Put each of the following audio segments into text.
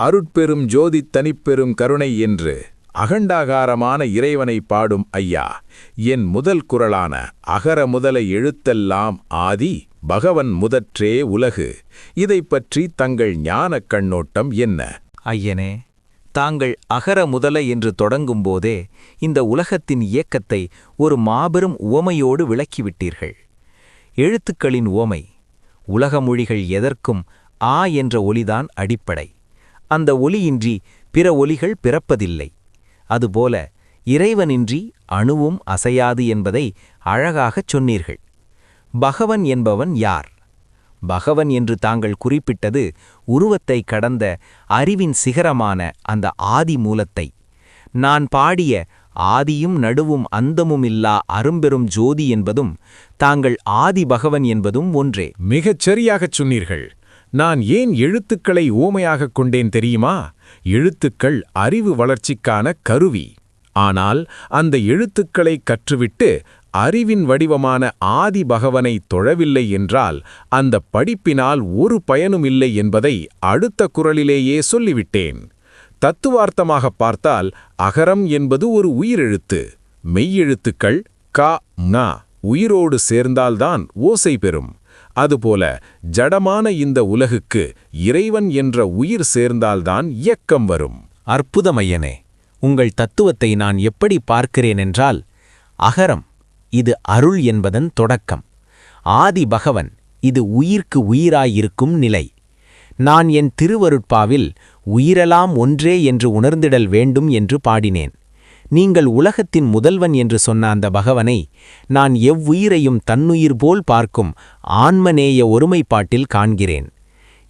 அருட்பெரும் ஜோதி தனிப்பெரும் கருணை என்று அகண்டாகாரமான இறைவனை பாடும் ஐயா, என் முதல் குரலான அகர முதல எழுத்தெல்லாம் ஆதி பகவன் முதற்றே உலகு, இதைப் பற்றி தங்கள் ஞானக் கண்ணோட்டம் என்ன? ஐயனே, தாங்கள் அகர முதல என்று தொடங்கும்போதே இந்த உலகத்தின் இயக்கத்தை ஒரு மாபெரும் உவமையோடு விளக்கிவிட்டீர்கள். எழுத்துக்களின் உவமை. உலக மொழிகள் எதற்கும் ஆ என்ற ஒலிதான் அடிப்படை. அந்த ஒலியின்றி பிற ஒலிகள் பிறப்பதில்லை. அதுபோல இறைவனின்றி அணுவும் அசையாது என்பதை அழகாகச் சொன்னீர்கள். பகவன் என்பவன் யார்? பகவன் என்று தாங்கள் குறிப்பிட்டது உருவத்தை கடந்த அறிவின் சிகரமான அந்த ஆதி மூலத்தை. நான் பாடிய ஆதியும் நடுவும் அந்தமுமில்லா அரும்பெரும் ஜோதி என்பதும் தாங்கள் ஆதி பகவன் என்பதும் ஒன்றே. மிகச் சரியாகச் சொன்னீர்கள். நான் ஏன் எழுத்துக்களை ஓமையாகக் கொண்டேன் தெரியுமா? எழுத்துக்கள் அறிவு வளர்ச்சிக்கான கருவி. ஆனால் அந்த எழுத்துக்களை கற்றுவிட்டு அறிவின் வடிவமான ஆதி பகவனை தொழவில்லை என்றால் அந்த படிப்பினால் ஒரு பயனுமில்லை என்பதை அடுத்த குறளிலேயே சொல்லிவிட்டேன். தத்துவார்த்தமாக பார்த்தால் அகரம் என்பது ஒரு உயிரெழுத்து. மெய்யெழுத்துக்கள் க ங உயிரோடு சேர்ந்தால்தான் ஓசை பெறும். அதுபோல ஜடமான இந்த உலகுக்கு இறைவன் என்ற உயிர் சேர்ந்தால்தான் இயக்கம் வரும். அற்புதமையனே, உங்கள் தத்துவத்தை நான் எப்படி பார்க்கிறேன் என்றால், அகரம் இது அருள் என்பதன் தொடக்கம். ஆதி பகவன் இது உயிர்க்கு உயிராயிருக்கும் நிலை. நான் என் திருவருட்பாவில் உயிரெல்லாம் ஒன்றே என்று உணர்ந்திடல் வேண்டும் என்று பாடினேன். நீங்கள் உலகத்தின் முதல்வன் என்று சொன்ன அந்த பகவனை நான் எவ்வுயிரையும் தன்னுயிர் போல் பார்க்கும் ஆன்மநேய ஒருமைப்பாட்டில் காண்கிறேன்.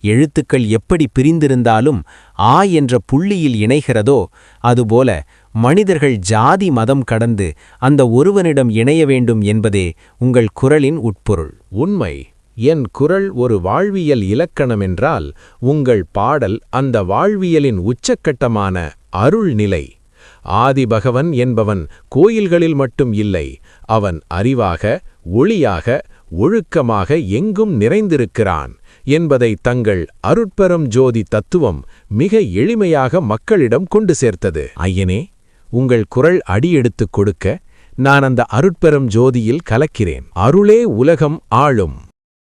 எழுத்துக்கள் எப்படி பிரிந்திருந்தாலும் ஆ என்ற புள்ளியில் இணைகிறதோ அதுபோல மனிதர்கள் ஜாதி மதம் கடந்து அந்த ஒருவனிடம் இணைய வேண்டும் என்பதே உங்கள் குரலின் உட்பொருள். உண்மை. என் குரல் ஒரு வாழ்வியல் இலக்கணமென்றால் உங்கள் பாடல் அந்த வாழ்வியலின் உச்சக்கட்டமான அருள் நிலை. ஆதிபகவன் என்பவன் கோயில்களில் மட்டும் இல்லை, அவன் அறிவாக, ஒளியாக, ஒழுக்கமாக எங்கும் நிறைந்திருக்கிறான் என்பதை தங்கள் அருட்பெரும் ஜோதி தத்துவம் மிக எளிமையாக மக்களிடம் கொண்டு சேர்த்தது. ஐயனே, உங்கள் குரல் அடியெடுத்துக் கொடுக்க நான் அந்த அருட்பெரும் ஜோதியில் கலக்கிறேன். அருளே உலகம் ஆளும்.